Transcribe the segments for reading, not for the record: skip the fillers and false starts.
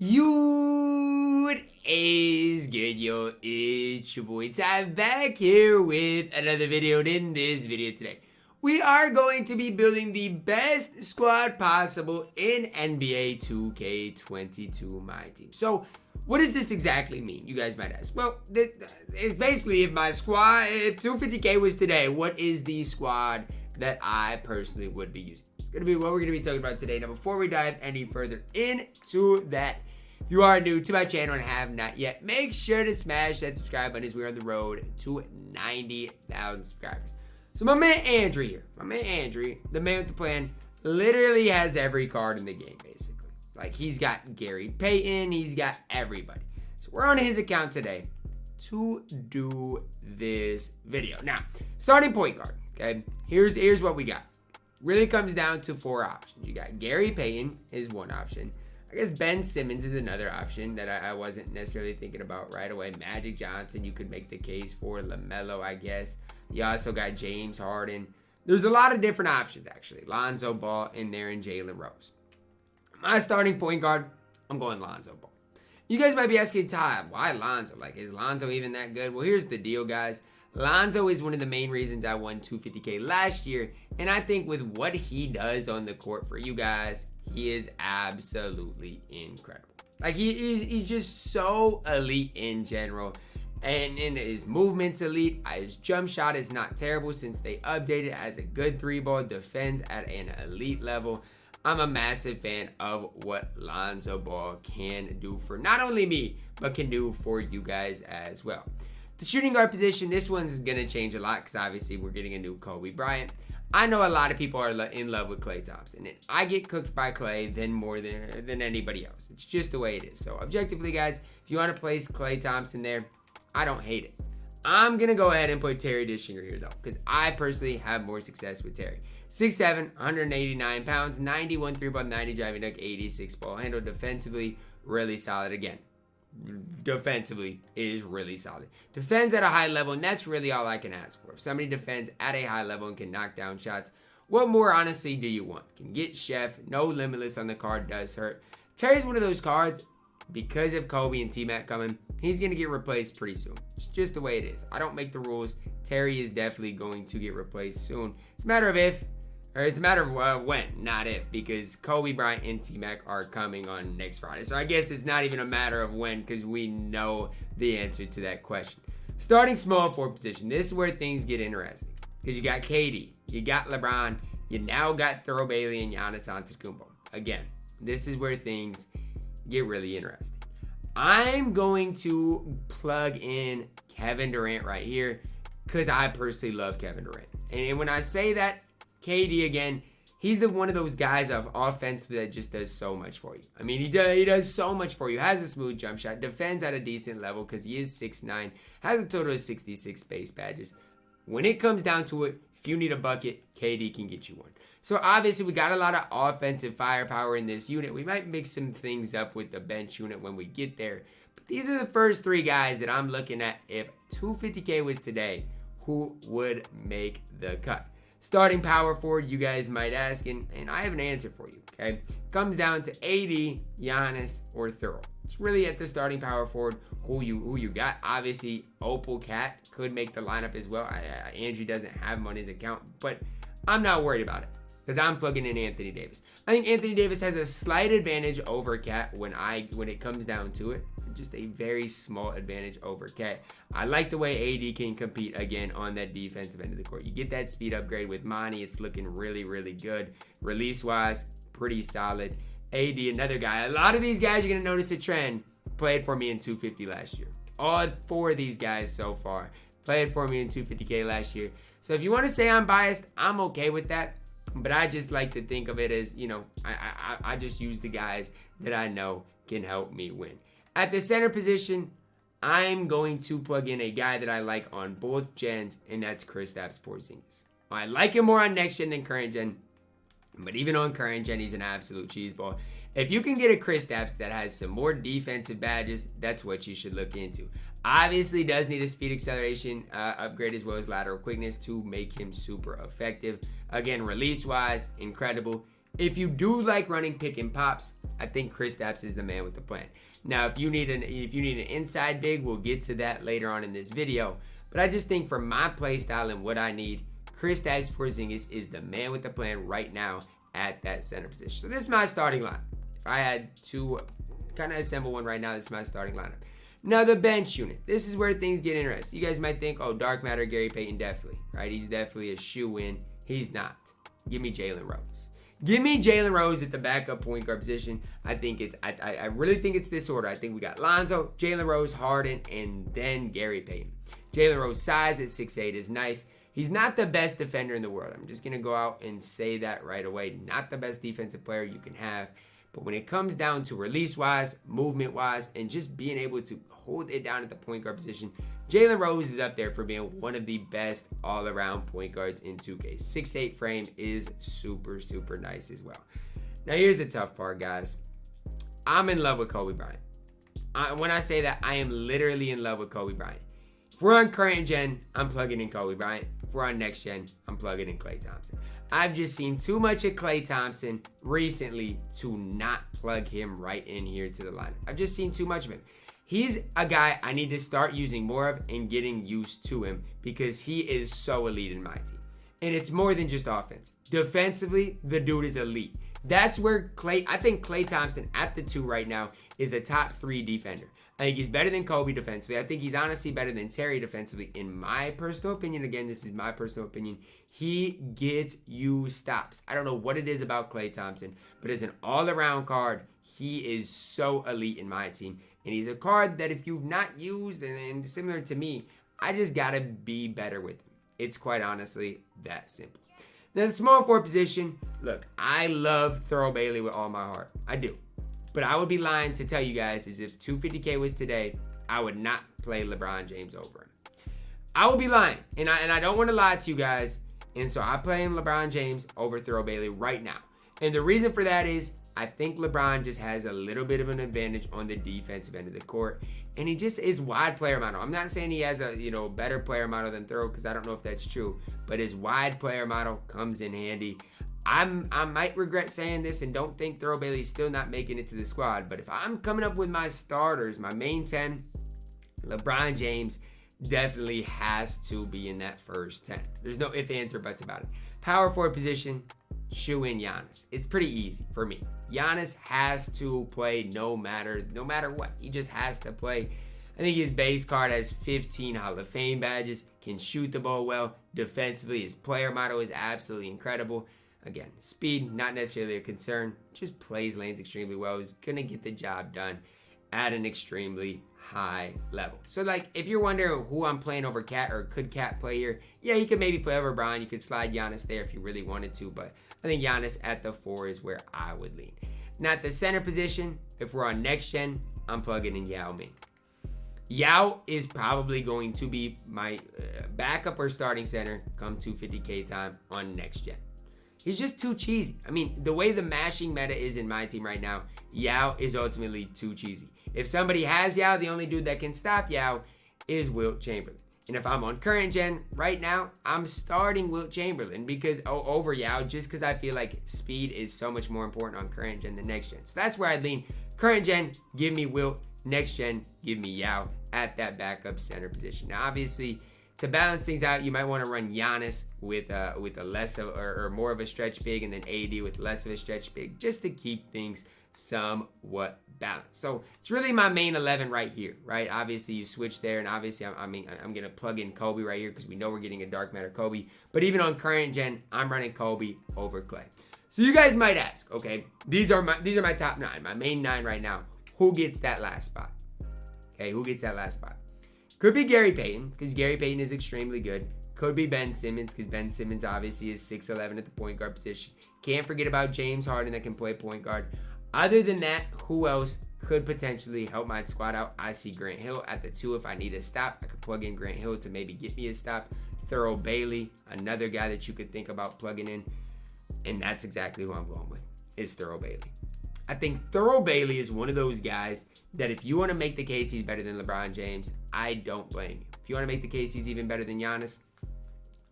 What is good, yo? It's your boy Ty back here with another video. And in this video today, we are going to be building the best squad possible in NBA 2K22 MyTEAM. So, what does this exactly mean? You guys might ask. Well, it's basically if 250K was today, what is the squad that I personally would be using? It's going to be what we're going to be talking about today. Now, before we dive any further into that, if you are new to my channel and have not yet, make sure to smash that subscribe button as we're on the road to 90,000 subscribers. So my man Andrew here, the man with the plan, literally has every card in the game, basically. Like, he's got Gary Payton, he's got everybody. So we're on his account today to do this video. Now, starting point guard, okay? Here's what we got. Really comes down to four options. You got Gary Payton is one option. I guess Ben Simmons is another option that I wasn't necessarily thinking about right away. Magic Johnson, you could make the case for. LaMelo, I guess. You also got James Harden. There's a lot of different options, actually. Lonzo Ball in there and Jalen Rose. My starting point guard, I'm going Lonzo Ball. You guys might be asking, Ty, why Lonzo? Like, is Lonzo even that good? Well, here's the deal, guys. Lonzo is one of the main reasons I won 250K last year. And I think with what he does on the court for you guys, he is absolutely incredible. Like, he's just so elite in general. And in his movement's elite. His jump shot is not terrible since they updated it as a good three ball. Defends at an elite level. I'm a massive fan of what Lonzo Ball can do for not only me, but can do for you guys as well. The shooting guard position, this one's going to change a lot because obviously we're getting a new Kobe Bryant. I know a lot of people are in love with Klay Thompson, and I get cooked by Klay more than anybody else. It's just the way it is. So objectively, guys, if you want to place Klay Thompson there, I don't hate it. I'm going to go ahead and put Terry Dischinger here, though, because I personally have more success with Terry. 6'7", 189 pounds, 91 3-ball, 90 driving dunk, 86 ball handle. Defensively, really solid again. Defensively is really solid. Defends at a high level, and that's really all I can ask for. If somebody defends at a high level and can knock down shots, what more honestly do you want? Can get Chef, no limitless on the card does hurt. Terry's one of those cards, because of Kobe and T-Mac coming, he's going to get replaced pretty soon. It's just the way it is. I don't make the rules. Terry is definitely going to get replaced soon. It's a matter of if, or it's a matter of when, not if, because Kobe Bryant and T-Mac are coming on next Friday. So I guess it's not even a matter of when, because we know the answer to that question. Starting small forward position, this is where things get interesting. Because you got KD, you got LeBron, you now got Thurl Bailey and Giannis Antetokounmpo. Again, this is where things get really interesting. I'm going to plug in Kevin Durant right here, because I personally love Kevin Durant. And when I say that, KD again, he's one of those guys of offense that just does so much for you. I mean, he does so much for you. Has a smooth jump shot, defends at a decent level because he is 6'9", has a total of 66 base badges. When it comes down to it, if you need a bucket, KD can get you one. So obviously we got a lot of offensive firepower in this unit. We might mix some things up with the bench unit when we get there. But these are the first three guys that I'm looking at. If 250K was today, who would make the cut? Starting power forward, you guys might ask, and I have an answer for you, okay? Comes down to AD, Giannis, or Thurl. It's really at the starting power forward who you got. Obviously, Opal Cat could make the lineup as well. Andrew doesn't have him on his account, but I'm not worried about it because I'm plugging in Anthony Davis. I think Anthony Davis has a slight advantage over Cat when it comes down to it. Just a very small advantage over Cat. I like the way AD can compete again on that defensive end of the court. You get that speed upgrade with Monty. It's looking really, really good. Release-wise, pretty solid. AD, another guy. A lot of these guys, you're going to notice a trend, played for me in 250 last year. All four of these guys so far played for me in 250K last year. So if you want to say I'm biased, I'm okay with that. But I just like to think of it as, you know, I just use the guys that I know can help me win. At the center position, I'm going to plug in a guy that I like on both gens, and that's Kristaps Porzingis. I like him more on next gen than current gen, but even on current gen, he's an absolute cheeseball. If you can get a Kristaps that has some more defensive badges, that's what you should look into. Obviously, does need a speed acceleration upgrade as well as lateral quickness to make him super effective. Again, release-wise, incredible. If you do like running pick and pops, I think Kristaps is the man with the plan. Now, if you need an inside big, we'll get to that later on in this video. But I just think for my play style and what I need, Kristaps Porzingis is the man with the plan right now at that center position. So this is my starting lineup. If I had to kind of assemble one right now, this is my starting lineup. Now the bench unit. This is where things get interesting. You guys might think, oh, dark matter, Gary Payton, definitely, right? He's definitely a shoe-in. He's not. Give me Jalen Rose. Give me Jalen Rose at the backup point guard position. I think it's, I really think it's this order. I think we got Lonzo, Jalen Rose, Harden, and then Gary Payton. Jalen Rose size at 6'8" is nice. He's not the best defender in the world. I'm just going to go out and say that right away. Not the best defensive player you can have. But when it comes down to release-wise, movement-wise, and just being able to hold it down at the point guard position, Jalen Rose is up there for being one of the best all-around point guards in 2K. 6'8" frame is super, super nice as well. Now, here's the tough part, guys. I'm in love with Kobe Bryant. When I say that, I am literally in love with Kobe Bryant. If we're on current gen, I'm plugging in Kobe Bryant. If we're on next gen, I'm plugging in Klay Thompson. I've just seen too much of Klay Thompson recently to not plug him right in here to the lineup. I've just seen too much of him. He's a guy I need to start using more of and getting used to him because he is so elite in my team. And it's more than just offense. Defensively, the dude is elite. That's where I think Klay Thompson at the 2 right now is a top 3 defender. I think he's better than Kobe defensively. I think he's honestly better than Terry defensively. In my personal opinion, again, this is my personal opinion, he gets you stops. I don't know what it is about Klay Thompson, but as an all-around card, he is so elite in my team. And he's a card that if you've not used, and similar to me, I just got to be better with him. It's quite honestly that simple. Now, the small forward position, look, I love Thurl Bailey with all my heart. I do. But I would be lying to tell you guys is if 250K was today, I would not play LeBron James over him. I would be lying. And I don't want to lie to you guys. And so I'm playing LeBron James over Thurl Bailey right now. And the reason for that is I think LeBron just has a little bit of an advantage on the defensive end of the court. And he just is wide player model. I'm not saying he has a better player model than Thurl because I don't know if that's true. But his wide player model comes in handy. I might regret saying this and don't think Thurl Bailey's still not making it to the squad. But if I'm coming up with my starters, my main 10, LeBron James definitely has to be in that first 10. There's no ifs, ands, or buts about it. Power forward position, shoe in Giannis. It's pretty easy for me. Giannis has to play no matter what. He just has to play. I think his base card has 15 Hall of Fame badges, can shoot the ball well. Defensively, his player model is absolutely incredible. Again, speed, not necessarily a concern. Just plays lanes extremely well. He's going to get the job done at an extremely high level. So, like, if you're wondering who I'm playing over Cat or could Cat play here, yeah, he could maybe play over Brian. You could slide Giannis there if you really wanted to, but I think Giannis at the 4 is where I would lean. Now, at the center position, if we're on next gen, I'm plugging in Yao Ming. Yao is probably going to be my backup or starting center come 250K time on next gen. He's just too cheesy. I mean, the way the mashing meta is in my team right now, Yao is ultimately too cheesy. If somebody has Yao, the only dude that can stop Yao is Wilt Chamberlain. And if I'm on current gen right now, I'm starting Wilt Chamberlain because over Yao just because I feel like speed is so much more important on current gen than next gen. So that's where I'd lean. Current gen, give me Wilt. Next gen, give me Yao at that backup center position. Now, obviously, to balance things out, you might want to run Giannis with a less of or more of a stretch big, and then AD with less of a stretch big, just to keep things somewhat balanced. So it's really my main 11 right here, right? Obviously, you switch there, and obviously, I'm gonna plug in Kobe right here because we know we're getting a dark matter Kobe. But even on current gen, I'm running Kobe over Klay. So you guys might ask, okay, these are my top 9, my main 9 right now. Who gets that last spot? Okay, who gets that last spot? Could be Gary Payton, because Gary Payton is extremely good. Could be Ben Simmons, because Ben Simmons obviously is 6'11" at the point guard position. Can't forget about James Harden that can play point guard. Other than that, who else could potentially help my squad out? I see Grant Hill at the 2 if I need a stop. I could plug in Grant Hill to maybe get me a stop. Thurl Bailey, another guy that you could think about plugging in. And that's exactly who I'm going with, is Thurl Bailey. I think Thurl Bailey is one of those guys that if you want to make the case he's better than LeBron James, I don't blame you. If you want to make the case he's even better than Giannis,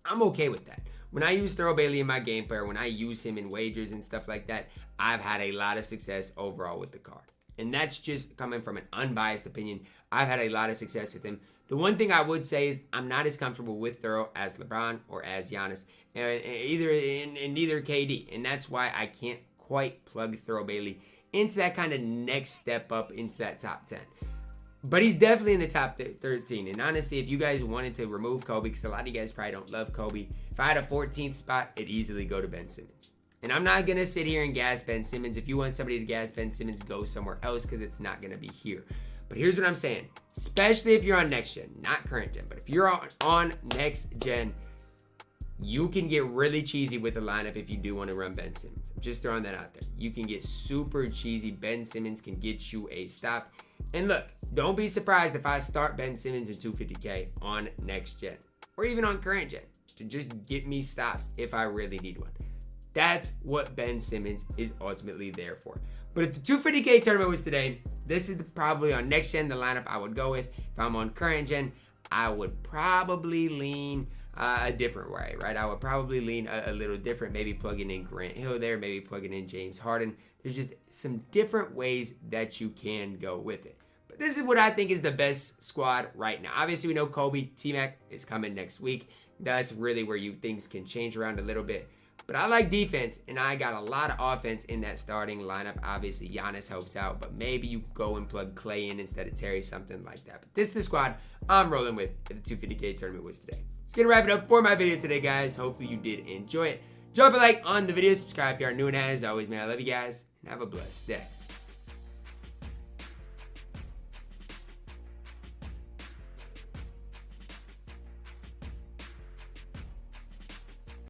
I'm okay with that. When I use Thurl Bailey in my gameplay, or when I use him in wagers and stuff like that, I've had a lot of success overall with the card. And that's just coming from an unbiased opinion. I've had a lot of success with him. The one thing I would say is I'm not as comfortable with Thurl as LeBron or as Giannis, and neither KD. And that's why I can't quite plug Thurl Bailey into that kind of next step up into that top 10. But he's definitely in the top 13. And honestly, if you guys wanted to remove Kobe, because a lot of you guys probably don't love Kobe, if I had a 14th spot, it'd easily go to Ben Simmons. And I'm not going to sit here and gas Ben Simmons. If you want somebody to gas Ben Simmons, go somewhere else, because it's not going to be here. But here's what I'm saying. Especially if you're on next gen, not current gen. But if you're on next gen, you can get really cheesy with the lineup if you do want to run Ben Simmons. I'm just throwing that out there. You can get super cheesy. Ben Simmons can get you a stop. And look, don't be surprised if I start Ben Simmons in 250K on next gen or even on current gen to just get me stops if I really need one. That's what Ben Simmons is ultimately there for. But if the 250K tournament was today, this is probably on next gen the lineup I would go with. If I'm on current gen, I would probably lean a different way, right? I would probably lean a little different, maybe plugging in Grant Hill there, maybe plugging in James Harden. There's just some different ways that you can go with it. But this is what I think is the best squad right now. Obviously, we know Kobe, T-Mac is coming next week. That's really where things can change around a little bit. But I like defense, and I got a lot of offense in that starting lineup. Obviously, Giannis helps out, but maybe you go and plug Clay in instead of Terry, something like that. But this is the squad I'm rolling with if the 250K tournament was today. It's going to wrap it up for my video today, guys. Hopefully you did enjoy it. Drop a like on the video, subscribe if you are new, and as always, man, I love you guys, and have a blessed day.